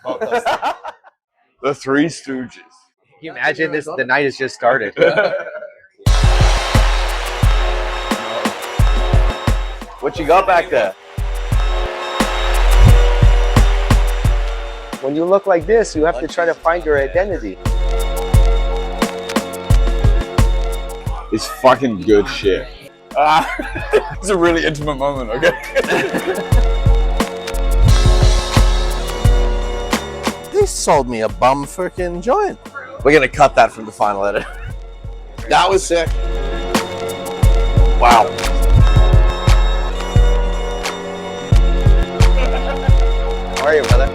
The Three Stooges. Can you imagine this? The night has just started. What you got back there? When you look like this, you have to try to find your identity. It's fucking good shit. It's a really intimate moment, okay? They sold me a bum freaking joint. We're gonna cut that from the final edit. That was sick. Wow. How are you, brother?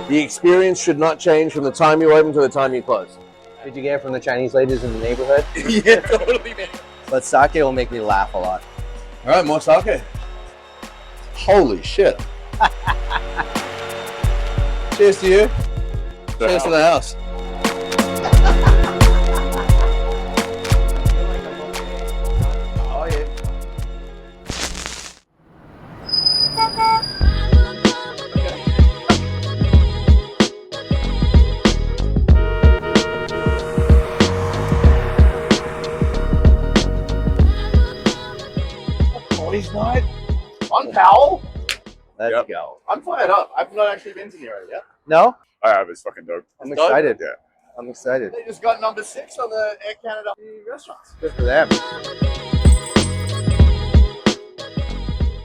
The experience should not change from the time you open to the time you close. Did you get it from the Chinese ladies in the neighborhood? Yeah, totally, man. But sake will make me laugh a lot. All right, more sake. Holy shit. Cheers to you. Cheers to the house. Oh, yeah. Boys night on Powell. Let's go. I'm fired up. I've not actually been to Nero yet. No? I have. It's fucking dope. I'm excited. Yeah. I'm excited. They just got number 6 on the Air Canada restaurants. Good for them.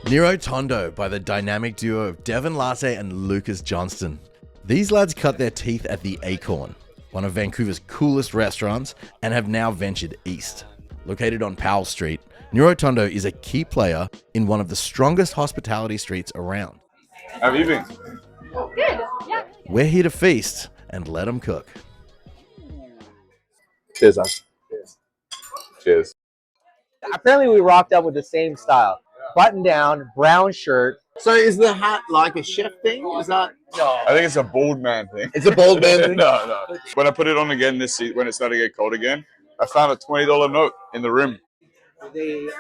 Nero Tondo by the dynamic duo of Devin Latte and Lucas Johnston. These lads cut their teeth at the Acorn, one of Vancouver's coolest restaurants, and have now ventured east. Located on Powell Street, Nero Tondo is a key player in one of the strongest hospitality streets around. How have you been? Good, yeah. We're here to feast and let them cook. Cheers, us. Cheers. Apparently we rocked up with the same style. Button down, brown shirt. So is the hat like a chef thing? Is that? No. I think it's a bald man thing. It's a bald man thing? No. When I put it on again this seat, when it started to get cold again, I found a $20 note in the rim. The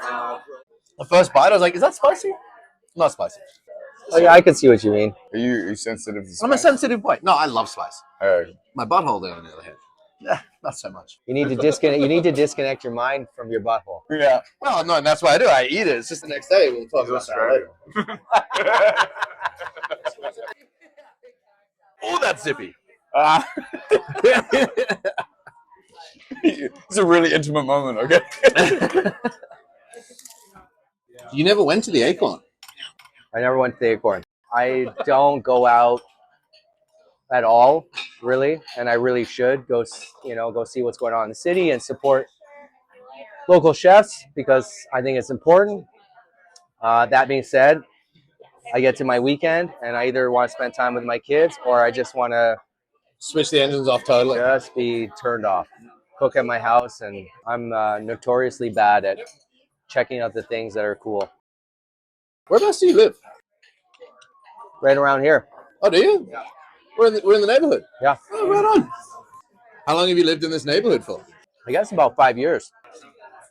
first bite, I was like, is that spicy? Not spicy. Oh, yeah, I can see what you mean. Are you sensitive to spice? I'm a sensitive boy. No, I love spice. Oh. My butthole, though, on the other hand. Yeah, not so much. You need to disconnect. You need to disconnect your mind from your butthole. Yeah. Well, no, and that's why I do. I eat it. It's just the next day. We'll talk He's about that Australian. later. Oh, that's zippy. It's a really intimate moment, okay? You never went to the Acorn? I never went to the Acorn. I don't go out at all, really, and I really should go see what's going on in the city and support local chefs because I think it's important. That being said, I get to my weekend and I either want to spend time with my kids or I just want to Switch the engines off totally. just be turned off. Cook at my house, and I'm notoriously bad at checking out the things that are cool. Whereabouts do you live? Right around here. Oh, do you? Yeah. We're in the neighborhood. Yeah. Oh, right on. How long have you lived in this neighborhood for? I guess about 5 years.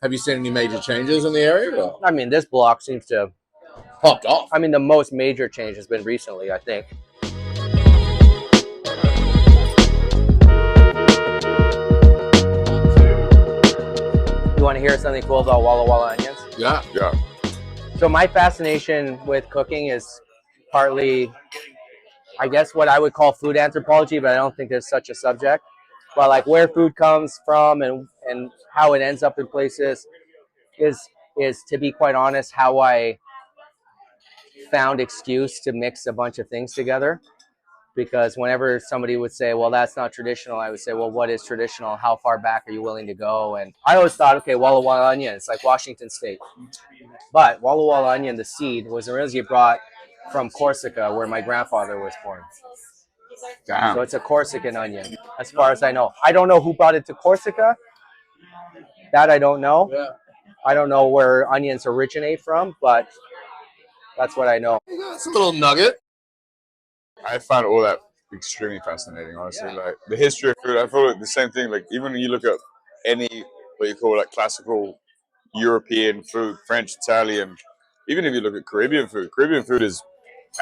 Have you seen any major changes in the area? Or? I mean, this block seems to have Popped off. I mean, the most major change has been recently, I think. You want to hear something cool about Walla Walla onions? Yeah. Yeah. So my fascination with cooking is partly, I guess, what I would call food anthropology, but I don't think there's such a subject. But like where food comes from and how it ends up in places is to be quite honest, how I found excuse to mix a bunch of things together. Because whenever somebody would say, well, that's not traditional, I would say, well, what is traditional? How far back are you willing to go? And I always thought, okay, Walla Walla onion, it's like Washington State. But Walla Walla onion, the seed, was originally brought from Corsica, where my grandfather was born. Damn. So it's a Corsican onion, as far as I know. I don't know who brought it to Corsica. That I don't know. Yeah. I don't know where onions originate from, but that's what I know. It's a little nugget. I find all that extremely fascinating, honestly. Like the history of food, I feel like the same thing. Like even when you look at any what you call like classical European food, French, Italian, even if you look at Caribbean food is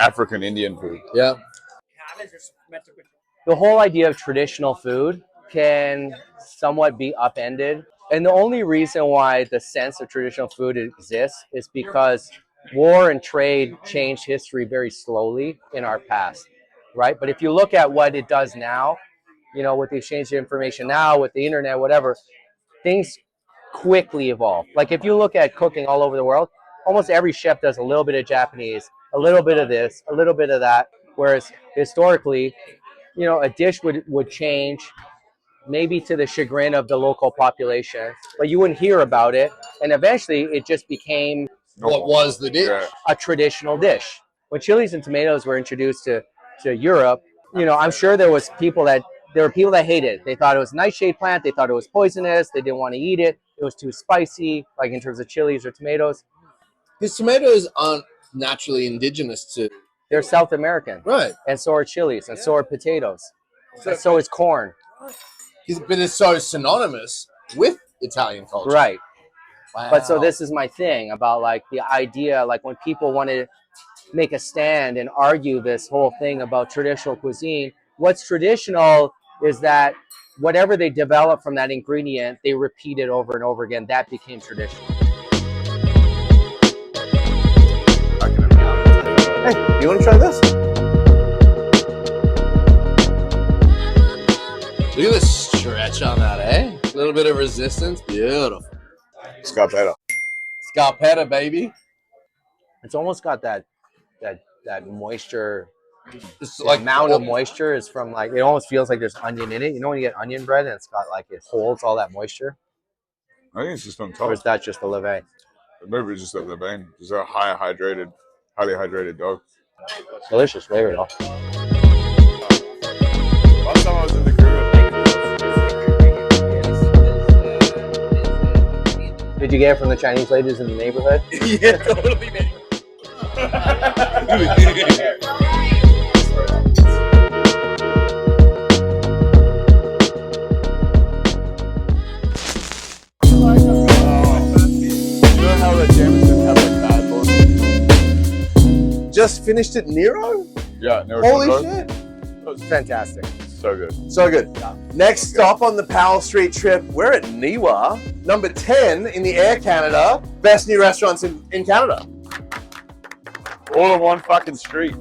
African Indian food. Yeah. the whole idea of traditional food can somewhat be upended. And the only reason why the sense of traditional food exists is because war and trade changed history very slowly in our past, right? But if you look at what it does now, with the exchange of information now, with the internet, whatever, things quickly evolve. Like if you look at cooking all over the world, almost every chef does a little bit of Japanese, a little bit of this, a little bit of that. Whereas historically, a dish would change maybe to the chagrin of the local population, but you wouldn't hear about it. And eventually it just became What was the dish? a traditional dish. When chilies and tomatoes were introduced to Europe, I'm sure there were people that hated it. They thought it was a nightshade plant. They thought it was poisonous. They didn't want to eat it. It was too spicy, like in terms of chilies or tomatoes. Because tomatoes aren't naturally indigenous to. They're South American. Right. And so are chilies, and so are potatoes. And so is corn. But it's so synonymous with Italian culture. Right. Wow. But so this is my thing about like the idea, like when people want to make a stand and argue this whole thing about traditional cuisine, what's traditional is that whatever they develop from that ingredient, they repeat it over and over again. That became traditional. Hey, you want to try this? Look at the stretch on that, eh? A little bit of resistance. Beautiful. Scarpetta. Scarpetta, baby. It's almost got that moisture. It's The like amount of moisture is from like, it almost feels like there's onion in it. You know when you get onion bread and it's got like, it holds all that moisture? I think it's just on Or top. is that just the levain? Maybe it's just at the vein. It's a highly hydrated dog. Delicious flavor though. Last time I was in Vancouver. Did you get it from the Chinese ladies in the neighborhood? Yeah, totally, man. Just finished at Nero? Yeah, Nero. Holy Tondo. shit. It's fantastic. So good. So good. Next stop on the Powell Street trip, we're at Niwa, number 10 in the Air Canada. Best new restaurants in Canada. All on one fucking street.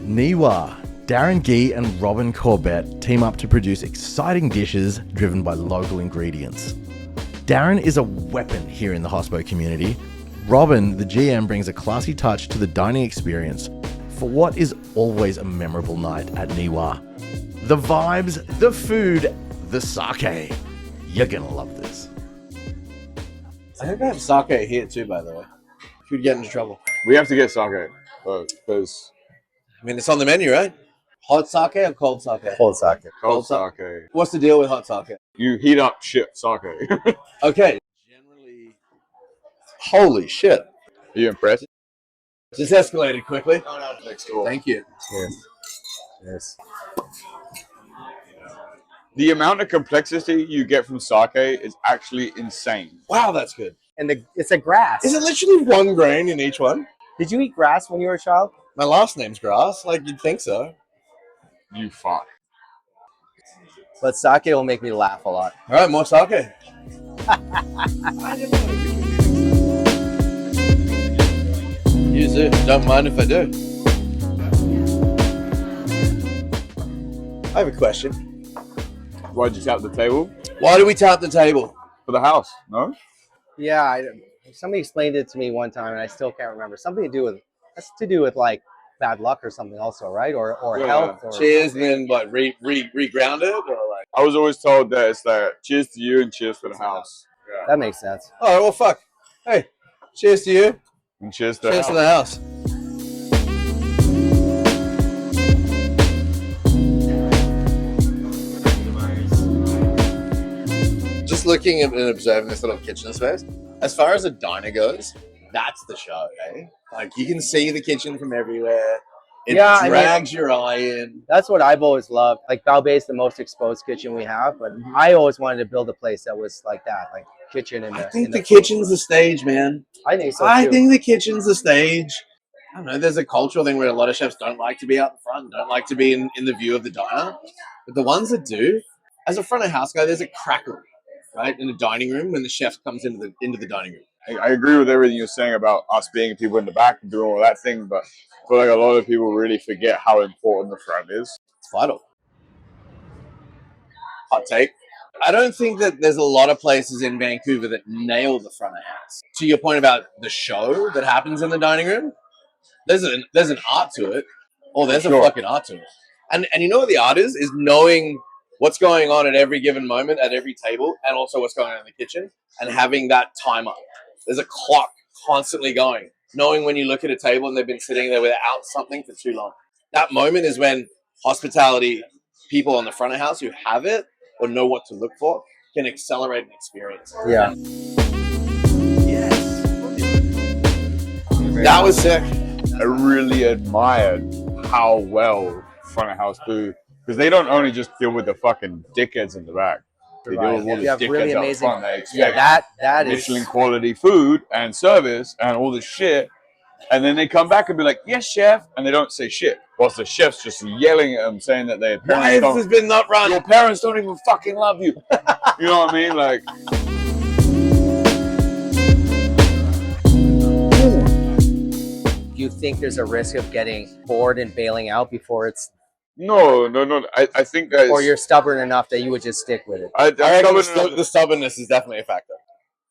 Niwa. Darren Gee and Robin Corbett team up to produce exciting dishes driven by local ingredients. Darren is a weapon here in the hospo community. Robin, the GM, brings a classy touch to the dining experience for what is always a memorable night at Niwa. The vibes, the food, the sake. You're gonna love this. I think I have sake here too, by the way. You'd get into trouble. We have to get sake because I mean, it's on the menu, right? Hot sake or cold sake? Cold sake. cold Cold sake. What's the deal with hot sake? You heat up shit sake. Are Okay. Generally. Holy shit. you impressed? Just escalated quickly. Next door. Thank you. Yes. The amount of complexity you get from sake is actually insane. Wow, that's good. And it's a grass. Is it literally one grain in each one? Did you eat grass when you were a child? My last name's Grass. Like, you'd think so. You fuck. But sake will make me laugh a lot. All right, more sake. You do. Don't mind if I do. I have a question. Why'd you tap the table? Why do we tap the table? For the house, no? Yeah, somebody explained it to me one time, and I still can't remember. Something that's to do with like bad luck or something, also, right? Or Yeah. health. Or Cheers, and then like reground it, or like. I was always told that it's like cheers to you and cheers for the house. Yeah. that makes sense. Oh well, fuck. Hey, cheers to you. And cheers to Cheers the to house. the house. Just looking and observing this little kitchen space. As far as a diner goes, that's the show, eh? Like, you can see the kitchen from everywhere. It Yeah, I mean- drags your eye in. That's what I've always loved. Like Balbe is the most exposed kitchen we have, but I always wanted to build a place that was like that, like kitchen in the. I think in the food. kitchen's the stage, man. I think so I too. think the kitchen's the stage. I don't know. There's a cultural thing where a lot of chefs don't like to be out the front, don't like to be in the view of the diner. But the ones that do, as a front of house guy, there's a crackle, right, in the dining room when the chef comes into the dining room. I agree with everything you're saying about us being people in the back and doing all that thing, but I feel like a lot of people really forget how important the front is. It's vital. Hot take. I don't think that there's a lot of places in Vancouver that nail the front of house. To your point about the show that happens in the dining room, there's an art to it, or there's a fucking art to it. And you know what the art is knowing what's going on at every given moment at every table, and also what's going on in the kitchen, and having that timer. There's a clock constantly going, knowing when you look at a table and they've been sitting there without something for too long. That moment is when hospitality people on the front of house who have it or know what to look for can accelerate an experience. Yeah. Yes. That was sick. I really admired how well front of house do, because they don't only just deal with the fucking dickheads in the back. They deal with all the You have dickheads really out amazing. front. They Yeah, expect that is. Michelin quality food and service and all this shit, and then they come back and be like, "Yes, chef," and they don't say shit. Whilst the chef's just yelling at them, saying that their Why parents has don't. this been not run? Your parents don't even fucking love you. You know what I mean? Like, Do you think there's a risk of getting bored and bailing out before it's, no. I think that. or you're stubborn enough that you would just stick with it? I reckon stubborn enough. the stubbornness is definitely a factor.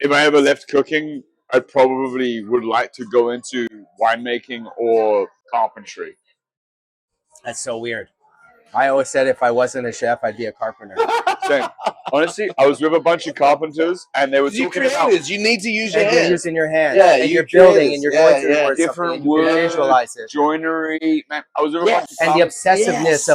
If I ever left cooking, I probably would like to go into winemaking or carpentry. That's so weird. I always said if I wasn't a chef, I'd be a carpenter. Same. Honestly, I was with a bunch of carpenters, and they were You talking about creators, you need to use your And you're hands. using your hands, Yeah, and you you're building, creators. and you're Yeah, going through yeah. towards different something, and you can words, visualize it. joinery. Man, I was with a bunch of And the carpenters. obsessiveness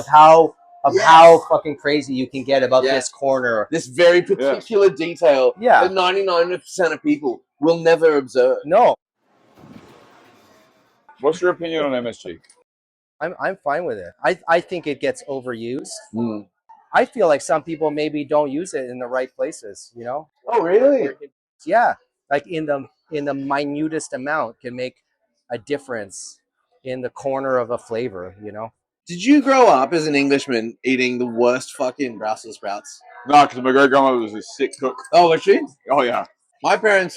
of how fucking crazy you can get about this corner. This very particular detail Yeah. that 99% of people will never observe. No, What's your opinion on MSG? I'm fine with it. I think it gets overused. Mm. I feel like some people maybe don't use it in the right places, you know? Oh, really? Yeah, like in the minutest amount can make a difference in the corner of a flavor, you know? Did you grow up as an Englishman eating the worst fucking Brussels sprouts? No, because my great grandmother was a sick cook. Oh, was she? Oh yeah, My parents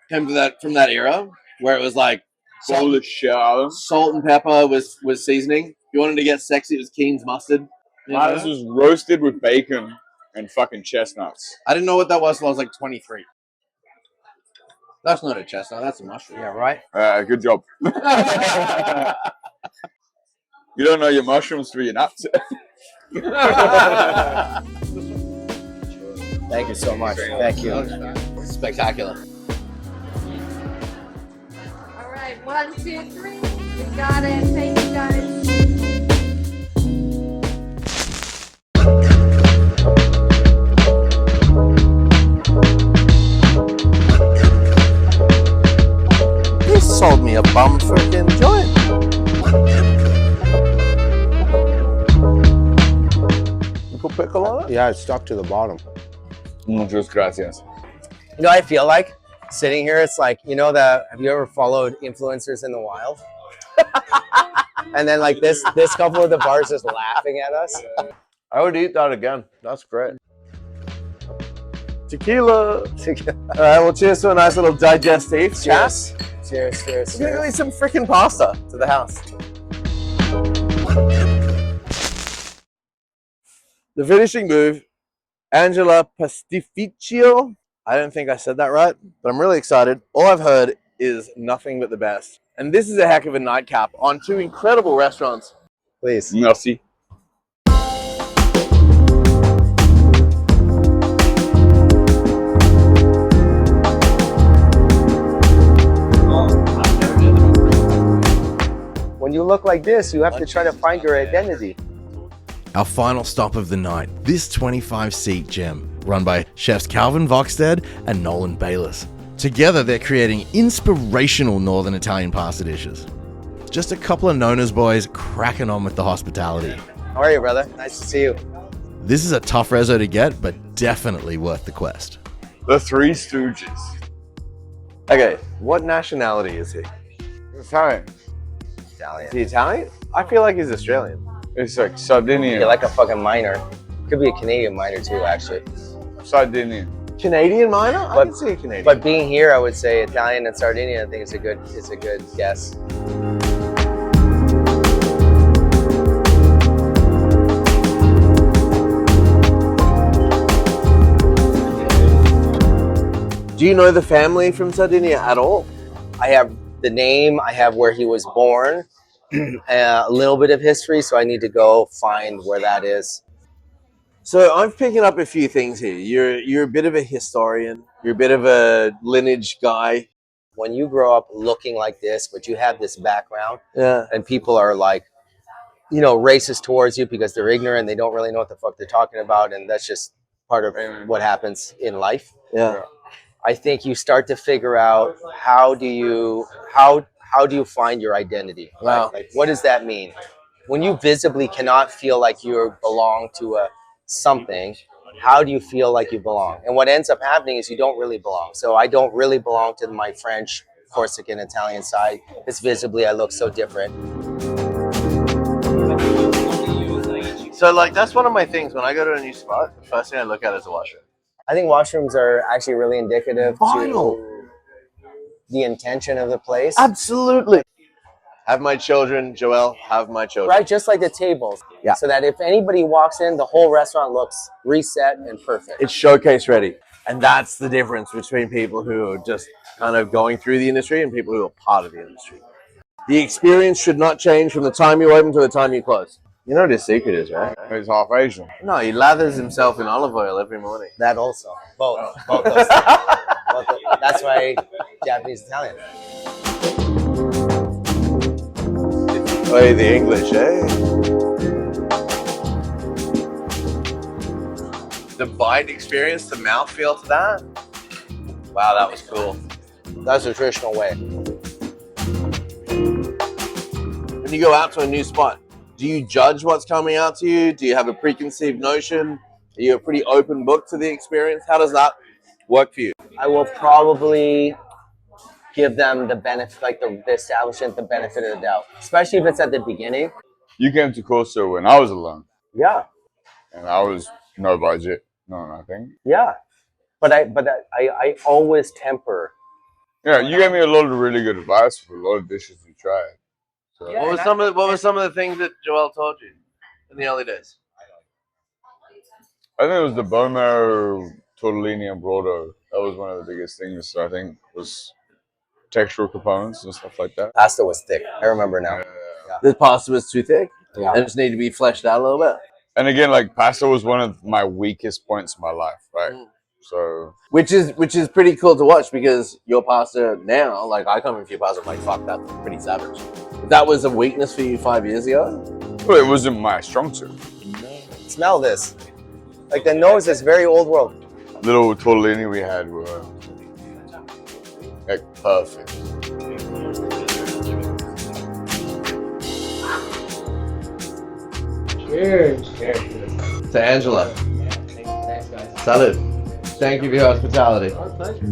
came from that era where it was like bowl of shit out of them. salt and pepper was seasoning. If you wanted to get sexy, it was Keen's mustard. You know? Mine was roasted with bacon and fucking chestnuts. I didn't know what that was until I was like 23. That's not a chestnut, that's a mushroom. Yeah, right? Good job. You don't know your mushrooms through your nuts. Thank you so much. Thank you. Spectacular. All right, 1, 2, 3. We got it. Thank you, guys. He sold me a bum freaking joint. You put pickle on it? Yeah, it's stuck to the bottom. Muchas gracias. You know what I feel like? Sitting here, it's like, you know that, have you ever followed influencers in the wild? And then like this couple of the bars just laughing at us. I would eat that again. That's great. Tequila. All right, well, cheers to a nice little digestive. Cheers. Cheers, cheers, We're gonna cheers. eat some freaking pasta to the house. The finishing move, Angela Pastificio. I don't think I said that right, but I'm really excited. All I've heard is nothing but the best. And this is a heck of a nightcap on two incredible restaurants. Please. Merci. When you look like this, you have to try to find your identity. Our final stop of the night, this 25-seat gem, run by chefs Calvin Voxted and Nolan Bayliss. Together, they're creating inspirational Northern Italian pasta dishes. Just a couple of Nona's boys cracking on with the hospitality. How are you, brother? Nice to see you. This is a tough reso to get, but definitely worth the quest. The Three Stooges. Okay, what nationality is he? Italian. Italian. Is he Italian? I feel like he's Australian. It's like Sardinian. You're like a fucking minor. Could be a Canadian minor too, actually. Sardinian. Canadian minor? I But- can see a Canadian. But being here, I would say Italian and Sardinian. I think is a good guess. Do you know the family from Sardinia at all? I have the name. I have where he was born. A little bit of history, so I need to go find where that is. So I'm picking up a few things here. You're a bit of a historian. You're a bit of a lineage guy. When you grow up looking like this, but you have this background, Yeah. and people are like, you know, racist towards you because they're ignorant. They don't really know what the fuck they're talking about, and that's just part of what happens in life. Yeah. I think you start to figure out how do you find your identity? Right? Wow. Like, what does that mean? When you visibly cannot feel like you belong to a something, how do you feel like you belong? And what ends up happening is you don't really belong. So I don't really belong to my French, Corsican, Italian side because visibly I look so different. So like that's one of my things. When I go to a new spot, the first thing I look at is the washroom. I think washrooms are actually really indicative Vital. to the intention of the place. Absolutely. Have my children, Joël, have my children. Right, just like the tables. Yeah. So that if anybody walks in, the whole restaurant looks reset and perfect. It's showcase ready. And that's the difference between people who are just kind of going through the industry and people who are part of the industry. The experience should not change from the time you open to the time you close. You know what his secret is, right? He's half Asian. No, he lathers himself in olive oil every morning. That also. Both those things. That's why Japanese Italian. Hey, the English, eh? The bite experience, the mouthfeel to that. Wow, that was cool. That's the traditional way. When you go out to a new spot, do you judge what's coming out to you? Do you have a preconceived notion? Are you a pretty open book to the experience? How does that work for you? I will probably give them the benefit, like the establishment, the benefit of the doubt, especially if it's at the beginning. You came to Corso when I was alone, Yeah, and I was no budget, no nothing. yeah. But I always temper. Yeah, you gave me a lot of really good advice for a lot of dishes we tried. So, Yeah. What were some of the things that Joël told you in the early days? I think it was the bone marrow, tortellini, and brodo. That was one of the biggest things. I think was textural components and stuff like that. Pasta was thick. I remember now. The pasta was too thick. Yeah. And it just needed to be fleshed out a little bit. And again, like pasta was one of my weakest points in my life, right? So Which is pretty cool to watch because your pasta now, like I come into your pasta, I'm like, fuck, that's pretty savage. If that was a weakness for you 5 years ago? well, it wasn't my strong suit. Smell this. Like the nose is very old world. Little tortellini we had were like perfect. Cheers. To Angela. Thanks, guys. Salud. Thank you for your hospitality. Our pleasure.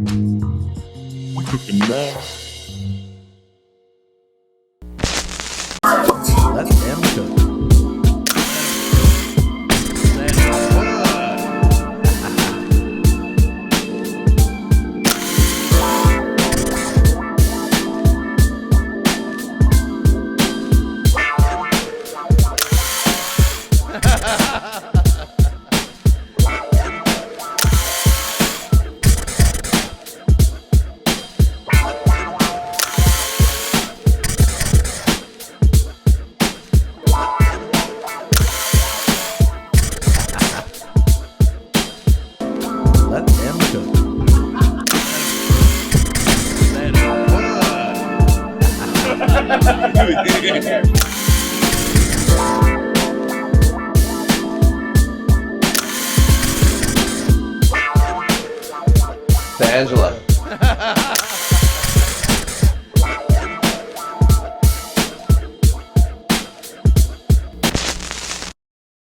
Let them cook. Let them cook. To Angela.